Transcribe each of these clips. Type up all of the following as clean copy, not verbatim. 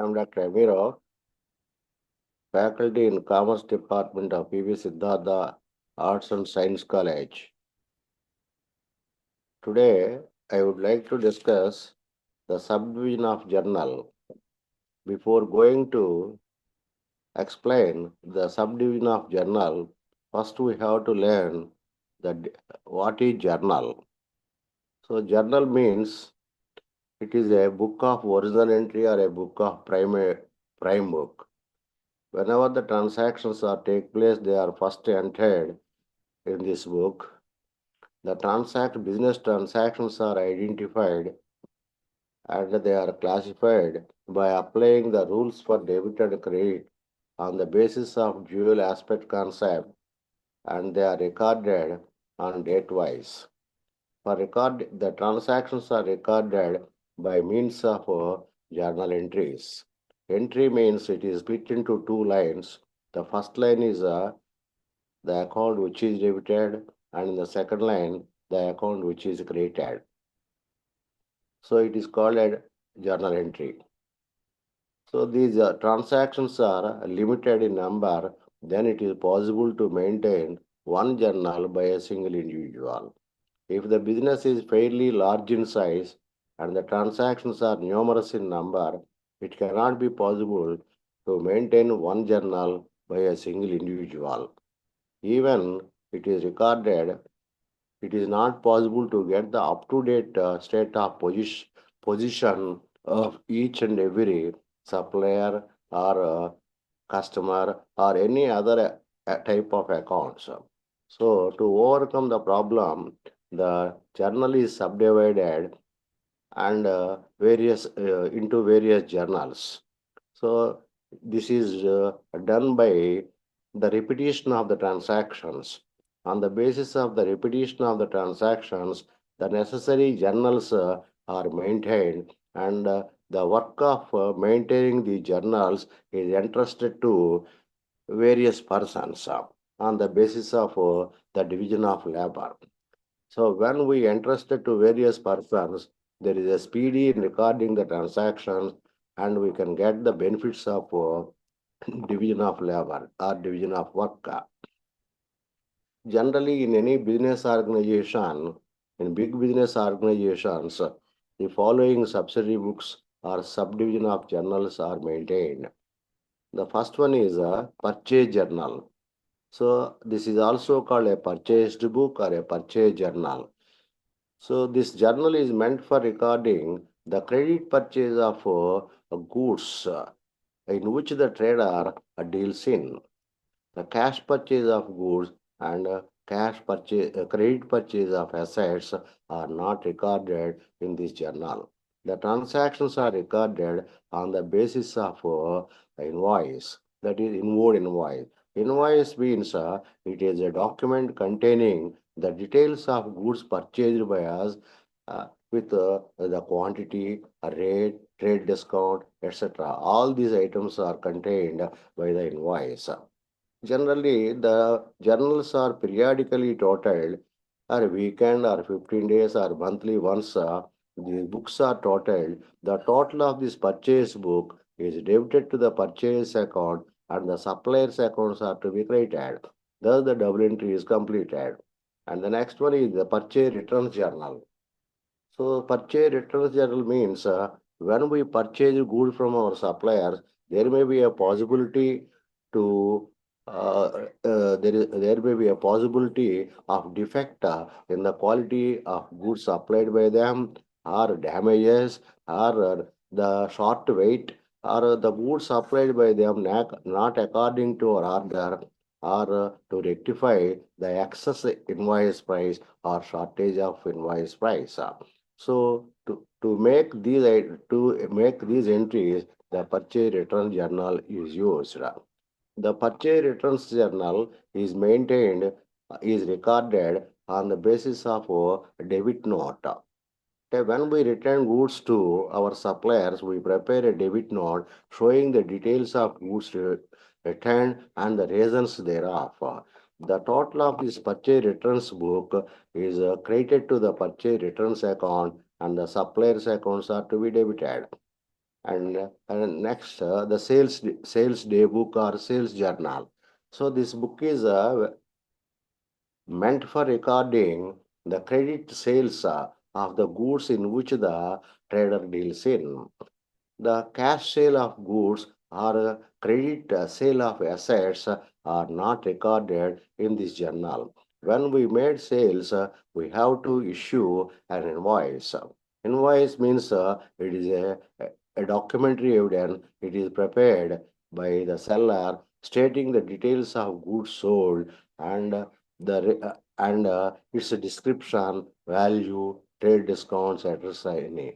I'm Dr. Amiro, faculty in Commerce Department of PV Siddhartha Arts and Science College. Today, I would like to discuss the subdivision of journal. Before going to explain the subdivision of journal, first we have to learn what is journal. So, journal means it is a book of original entry or a book of prime book. Whenever the transactions are take place, they are first entered in this book. The business transactions are identified and they are classified by applying the rules for debit and credit on the basis of dual aspect concept, and they are recorded on date wise. The transactions are recorded by means of journal entries. Entry means it is split into two lines. The first line is the account which is debited, and in the second line, the account which is credited. So it is called a journal entry. So these transactions are limited in number, then it is possible to maintain one journal by a single individual. If the business is fairly large in size and the transactions are numerous in number, it cannot be possible to maintain one journal by a single individual. Even it is recorded, it is not possible to get the up-to-date state of position of each and every supplier or customer or any other type of accounts. So to overcome the problem, the journal is subdivided and various into various journals. So this is done by the repetition of the transactions. On the basis of the repetition of the transactions, the necessary journals are maintained, and the work of maintaining the journals is entrusted to various persons on the basis of the division of labor. So when we entrusted to various persons, there is a speedy in recording the transactions, and we can get the benefits of division of labor or division of work. Generally, in any business organization, in big business organizations, the following subsidiary books or subdivision of journals are maintained. The first one is a purchase journal. So this is also called a purchased book or a purchase journal. So this journal is meant for recording the credit purchase of goods in which the trader deals in. The cash purchase of goods and credit purchase of assets are not recorded in this journal. The transactions are recorded on the basis of invoice, that is inward invoice. Invoice means it is a document containing the details of goods purchased by us with the quantity, rate, trade discount, etc. All these items are contained by the invoice. Generally, the journals are periodically totaled, or weekend, or 15 days, or monthly once. The books are totaled. The total of this purchase book is debited to the purchase account, and the supplier's accounts are to be credited. Thus, the double entry is completed. And the next one is the purchase returns journal. So, purchase returns journal means when we purchase goods from our suppliers, there may be a possibility to there may be a possibility of defect in the quality of goods supplied by them, or damages, or the short weight, or the goods supplied by them not according to our order, or to rectify the excess invoice price or shortage of invoice price. So to make these entries, the purchase return journal is used. The purchase returns journal is maintained, is recorded on the basis of a debit note. Okay, when we return goods to our suppliers, we prepare a debit note showing the details of goods returned and the reasons thereof. The total of this purchase returns book is credited to the purchase returns account, and the supplier's accounts are to be debited. And next, the sales day book or sales journal. So this book is meant for recording the credit sales of the goods in which the trader deals in. The cash sale of goods or credit sale of assets are not recorded in this journal. When we made sales, we have to issue an invoice. Invoice means it is a documentary evidence. It is prepared by the seller stating the details of goods sold and its description, value, trade discounts, etc.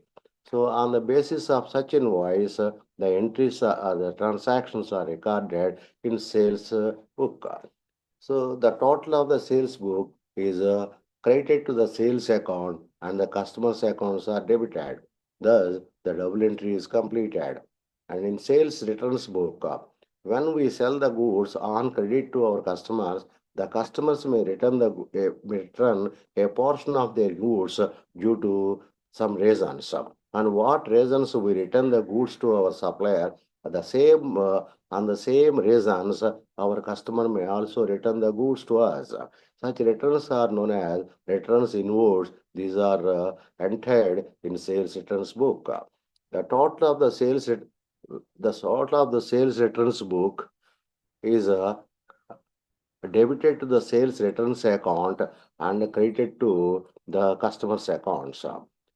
So on the basis of such invoice, the entries, the transactions are recorded in sales book. So the total of the sales book is credited to the sales account and the customer's accounts are debited. Thus, the double entry is completed. And in sales returns book, when we sell the goods on credit to our customers, the customers may return a portion of their goods due to some reasons. And what reasons we return the goods to our supplier? The same on the same reasons our customer may also return the goods to us. Such returns are known as returns inwards. These are entered in sales returns book. The total of the the total of the sales returns book is debited to the sales returns account and credited to the customer's accounts.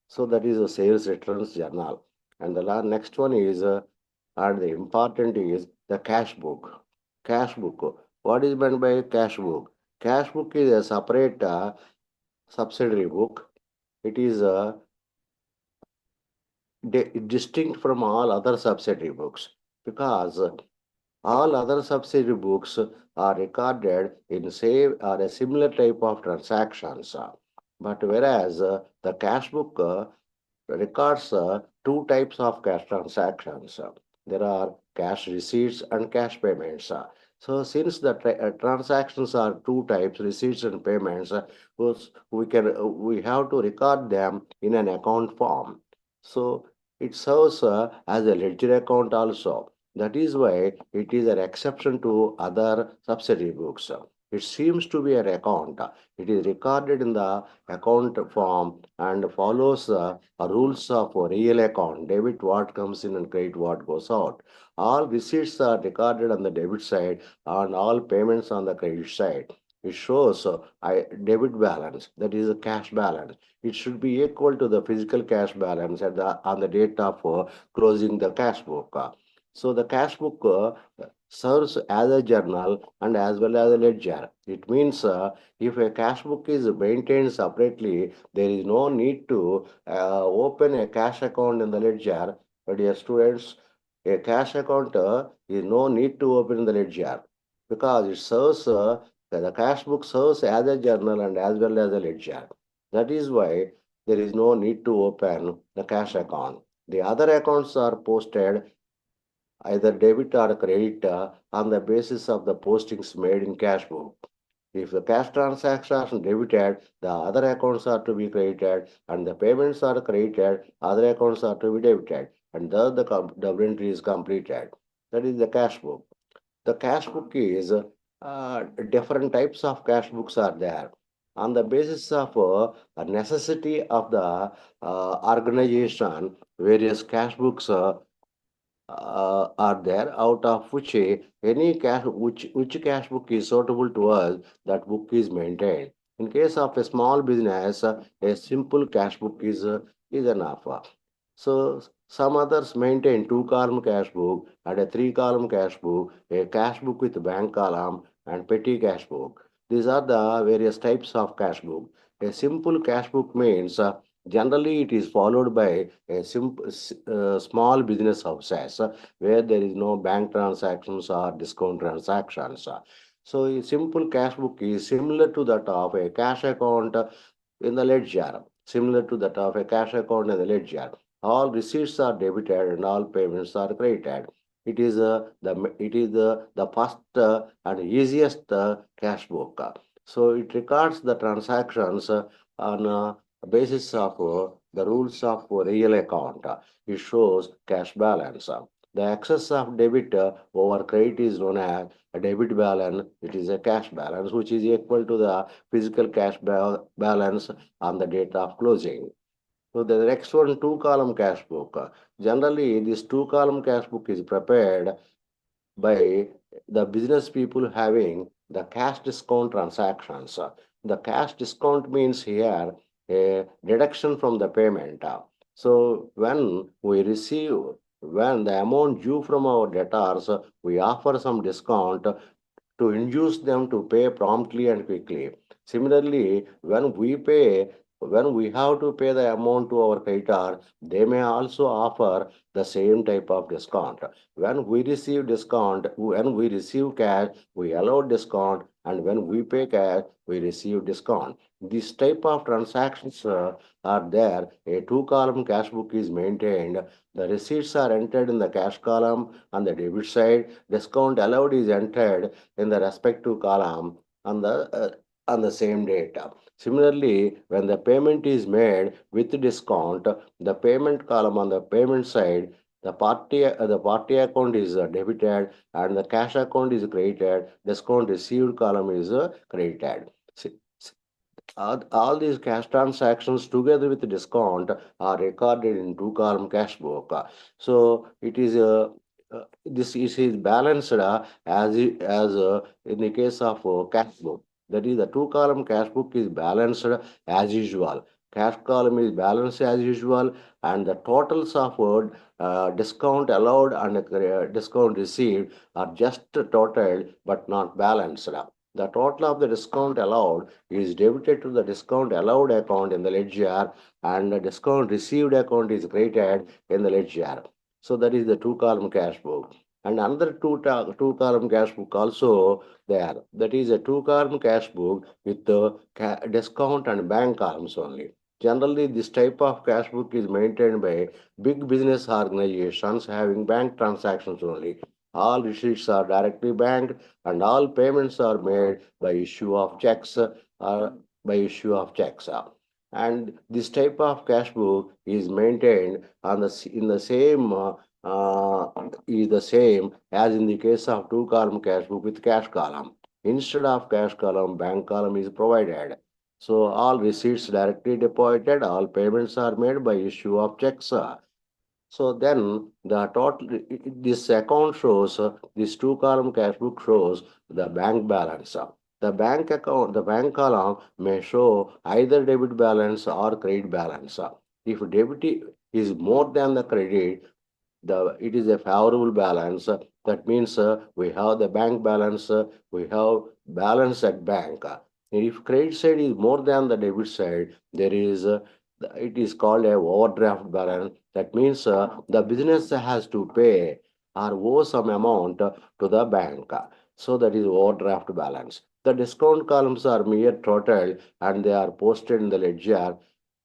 So that is a sales returns journal. And the next one is, and the important is the cash book. Cash book. What is meant by cash book? Cash book is a separate subsidiary book. It is distinct from all other subsidiary books because all other subsidiary books are recorded in same or a similar type of transactions. But whereas the cash book records two types of cash transactions. There are cash receipts and cash payments. So since the transactions are two types, receipts and payments, we have to record them in an account form. So it serves as a ledger account also. That is why it is an exception to other subsidiary books. It seems to be an account. It is recorded in the account form and follows rules of a real account. Debit what comes in and credit what goes out. All receipts are recorded on the debit side and all payments on the credit side. It shows debit balance, that is a cash balance. It should be equal to the physical cash balance on the date of closing the cash book. So the cash book serves as a journal and as well as a ledger. It means if a cash book is maintained separately, there is no need to open a cash account in the ledger. But dear students, a cash account is no need to open in the ledger because it serves the cash book serves as a journal and as well as a ledger. That is why there is no need to open the cash account. The other accounts are posted either debit or credit on the basis of the postings made in cash book. If the cash transactions are debited, the other accounts are to be credited, and the payments are credited, other accounts are to be debited, and thus the double entry is completed. That is the cash book. The cash book is different types of cash books are there. On the basis of a necessity of the organization, various cash books are there, out of which any cash which cash book is suitable to us, that book is maintained. In case of a small business, a simple cash book is enough. So some others maintain two-column cash book and a three-column cash book, a cash book with bank column and petty cash book. These are the various types of cash book. A simple cash book means generally it is followed by a small business houses where there is no bank transactions or discount transactions. So a simple cash book is similar to that of a cash account in the ledger, similar to that of a cash account in the ledger. All receipts are debited and all payments are credited. It is the first and easiest cash book. So it records the transactions on basis of The rules of real account. It shows cash balance. The excess of debit over credit is known as a debit balance. It is a cash balance which is equal to the physical cash balance on the date of closing. So the next one, two-column cash book. Generally, this two-column cash book is prepared by the business people having the cash discount transactions. The cash discount means here a deduction from the payment. So when the amount due from our debtors, we offer some discount to induce them to pay promptly and quickly. Similarly, when we have to pay the amount to our creditor, they may also offer the same type of discount. When we receive cash, we allow discount, and when we pay cash, we receive discount. This type of transactions are there. A two-column cash book is maintained. The receipts are entered in the cash column on the debit side. Discount allowed is entered in the respective column on the same date. Similarly, when the payment is made with discount, the payment column on the payment side, the party account is debited and the cash account is credited. Discount received column is credited. See, all these cash transactions together with discount are recorded in two-column cash book. So it is this is balanced as in the case of cash book. That is, the two-column cash book is balanced as usual. Cash column is balanced as usual, and the totals of discount allowed and discount received are just totaled but not balanced. The total of the discount allowed is debited to the discount allowed account in the ledger, and the discount received account is credited in the ledger. So that is the two-column cash book. And another two-column cash book also there. That is a two-column cash book with the discount and bank columns only. Generally, this type of cash book is maintained by big business organizations having bank transactions only. All receipts are directly banked and all payments are made by issue of checks and this type of cash book is maintained on in the same is the same as in the case of two-column cash book with cash column. Instead of cash column, bank column is provided. So all receipts directly deposited, all payments are made by issue of checks. So then the total this account shows this two-column cash book shows the bank balance. The bank column may show either debit balance or credit balance. If debit is more than the credit, it is a favorable balance. That means we have the bank balance, we have balance at bank. If credit side is more than the debit side, there is it is called a overdraft balance. That means the business has to pay or owe some amount to the bank. So that is overdraft balance. The discount columns are mere total and they are posted in the ledger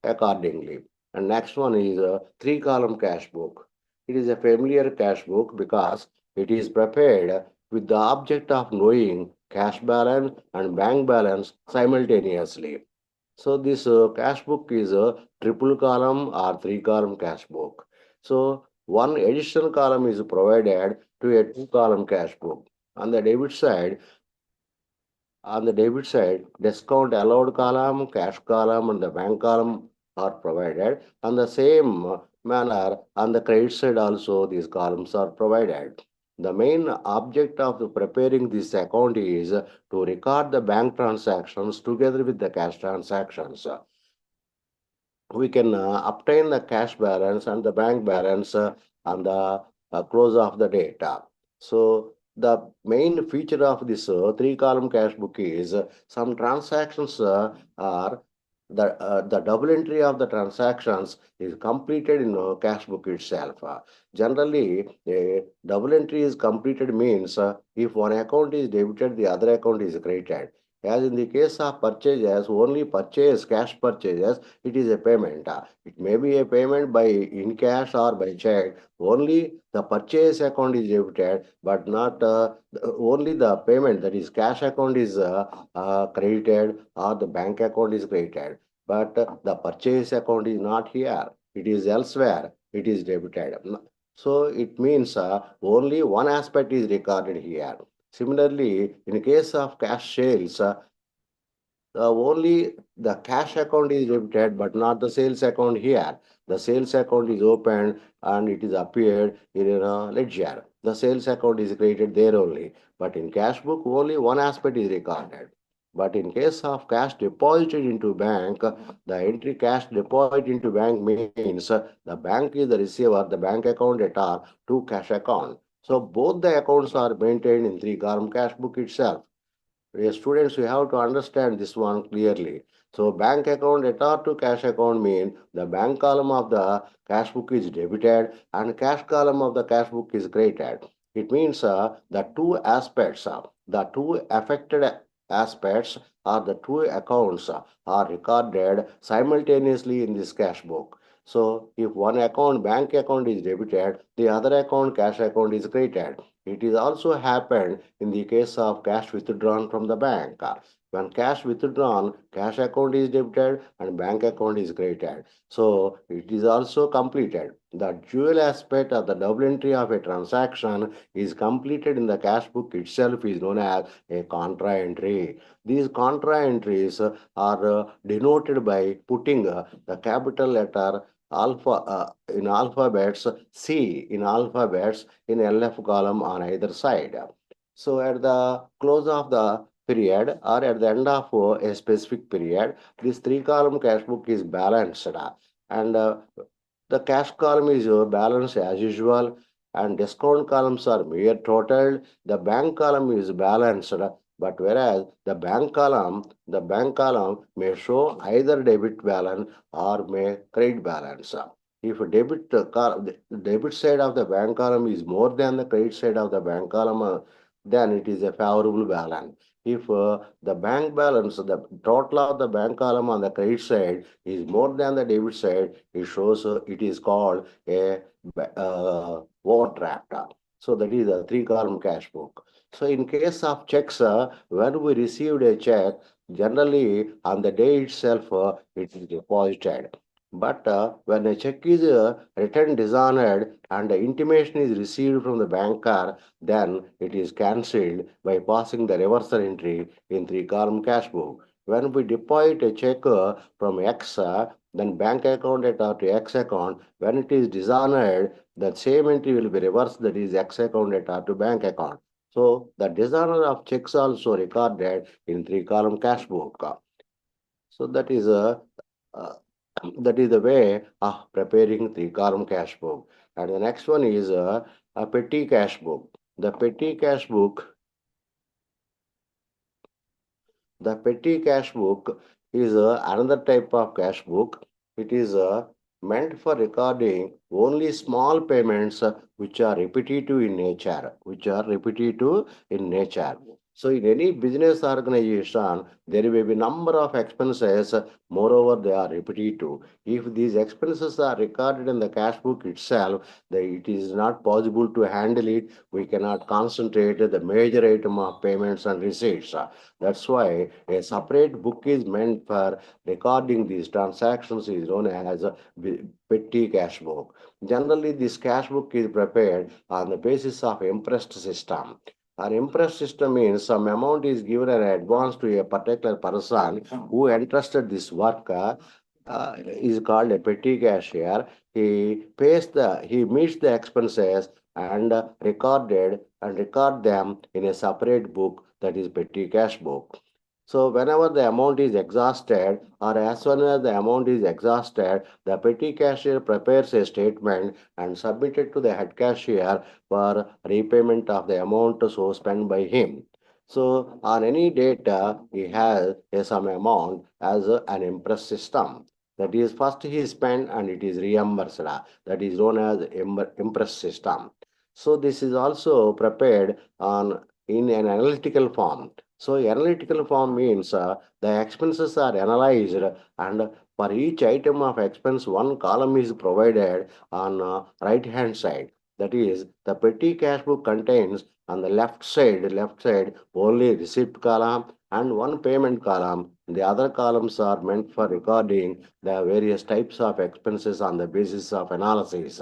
accordingly. And next one is a three-column cash book. It is a familiar cash book because it is prepared with the object of knowing cash balance and bank balance simultaneously. So this cash book is a triple column or three-column cash book. So one additional column is provided to a two-column cash book. On the debit side, discount allowed column, cash column, and the bank column are provided. On the same manner, on the credit side also, these columns are provided. The main object of preparing this account is to record the bank transactions together with the cash transactions. We can obtain the cash balance and the bank balance on the close of the data. So the main feature of this three-column cash book is some transactions are the double entry of the transactions is completed in cash book itself. Generally, a double entry is completed means if one account is debited, the other account is credited. As in the case of purchases, only cash purchases, it is a payment. It may be a payment by in cash or by check. Only the purchase account is debited, but not only the payment, that is cash account is credited or the bank account is credited. but the purchase account is not here. It is elsewhere. It is debited. So it means only one aspect is recorded here. Similarly, in case of cash sales, only the cash account is debited, but not the sales account here. The sales account is opened and it is appeared in a ledger. The sales account is created there only. But in cash book, only one aspect is recorded. But in case of cash deposited into bank, the entry cash deposit into bank means the bank is the receiver, the bank account data to cash account. So both the accounts are maintained in three-column cash book itself. Yes, students, we have to understand this one clearly. So bank account debtor to cash account mean the bank column of the cash book is debited and cash column of the cash book is credited. It means the two aspects, the two affected aspects or the two accounts are recorded simultaneously in this cash book. So if one account, bank account is debited, the other account, cash account is credited. It is also happened in the case of cash withdrawn from the bank. When cash withdrawn, cash account is debited and bank account is credited. So it is also completed. The dual aspect of the double entry of a transaction is completed in the cash book itself is known as a contra entry. These contra entries are denoted by putting the capital letter alpha in alphabets C in alphabets in LF column on either side. So at the close of the period or at the end of a specific period, this three-column cash book is balanced and the cash column is balanced as usual and discount columns are mere total. The bank column is balanced, but whereas the bank column may show either debit balance or may credit balance. If the debit side of the bank column is more than the credit side of the bank column, then it is a favorable balance. If the bank balance, the total of the bank column on the credit side is more than the debit side, it shows it is called a overdraft. So that is a three-column cash book. So in case of checks, when we received a check, generally on the day itself it is deposited. But when a check is returned dishonored and the intimation is received from the banker, then it is cancelled by passing the reversal entry in three-column cash book. When we deposit a check from X, then bank account data to X account, when it is dishonored, the same entry will be reversed, that is X account data to bank account. So the dishonor of checks also recorded in three-column cash book. So uh, that is the way of preparing three-column cash book. And the next one is a petty cash book. The petty cash book The petty cash book is another type of cash book. It is meant for recording only small payments which are repetitive in nature. So in any business organization, there may be number of expenses. Moreover, they are repetitive. If these expenses are recorded in the cash book itself, it is not possible to handle it. We cannot concentrate the major item of payments and receipts. That's why a separate book is meant for recording these transactions is known as a petty cash book. Generally, this cash book is prepared on the basis of impressed system. An impressed system means some amount is given in advance to a particular person who entrusted this work. Is called a petty cashier. He meets the expenses and record them in a separate book, that is petty cash book. So whenever the amount is exhausted or as soon as the amount is exhausted, the petty cashier prepares a statement and submit it to the head cashier for repayment of the amount so spent by him. So on any date, he has some amount as an impress system. That is first he spent and it is reimbursed. That is known as impress system. So this is also prepared on in an analytical form. So analytical form means the expenses are analyzed and for each item of expense one column is provided on right hand side. That is the petty cash book contains on the left side only receipt column and one payment column. The other columns are meant for recording the various types of expenses on the basis of analysis.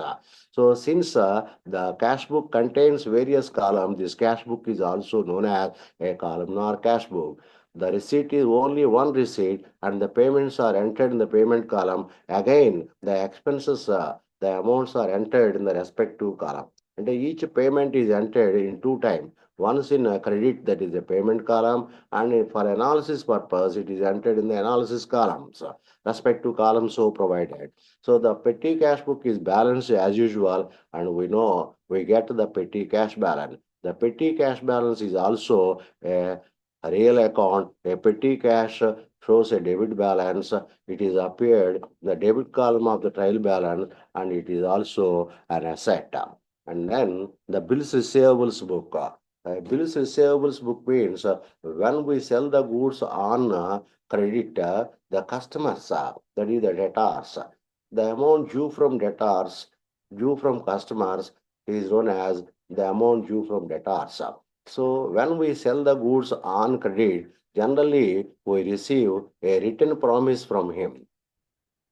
So since the cash book contains various columns, this cash book is also known as a columnar cash book. The receipt is only one receipt and the payments are entered in the payment column. Again, the expenses, the amounts are entered in the respective column. And each payment is entered in two times. Once in a credit, that is the payment column, and for analysis purpose, it is entered in the analysis columns, respective columns so provided. So the petty cash book is balanced as usual, and we know we get the petty cash balance. The petty cash balance is also a real account. A petty cash shows a debit balance. It is appeared in the debit column of the trial balance, and it is also an asset. And then the bills receivables book. Bills receivables book means when we sell the goods on credit, the customers, that is the debtors, the amount due from customers is known as the amount due from debtors. So when we sell the goods on credit, generally we receive a written promise from him.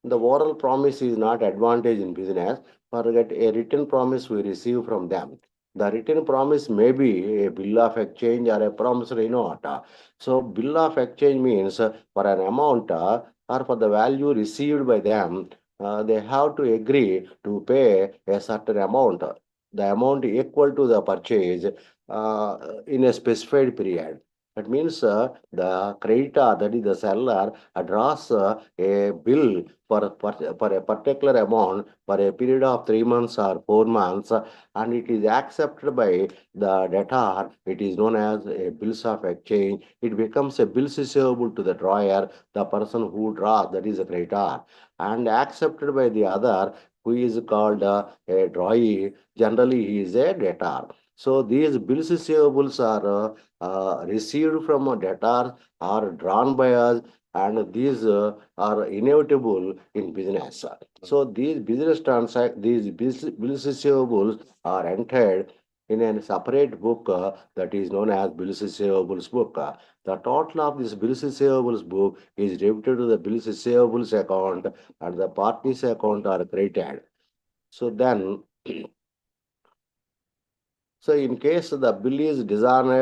The oral promise is not advantage in business, forget a written promise we receive from them. The written promise may be a bill of exchange or a promissory note. So bill of exchange means for an amount or for the value received by them, they have to agree to pay a certain amount, the amount equal to the purchase in a specified period. That means the creditor, that is the seller, draws a bill for a particular amount for a period of 3 months or 4 months, and it is accepted by the debtor. It is known as a bills of exchange. It becomes a bills receivable to the drawer, the person who draws, that is a creditor, and accepted by the other, who is called a drawee. Generally, he is a debtor. So these bills receivables are received from a debtor or drawn by us, and these are inevitable in business. So these business these bills receivables are entered in a separate book that is known as bills receivables book. The total of this bills receivables book is debited to the bills receivables account, and the parties account are credited. So then, so in case the bill is dishonored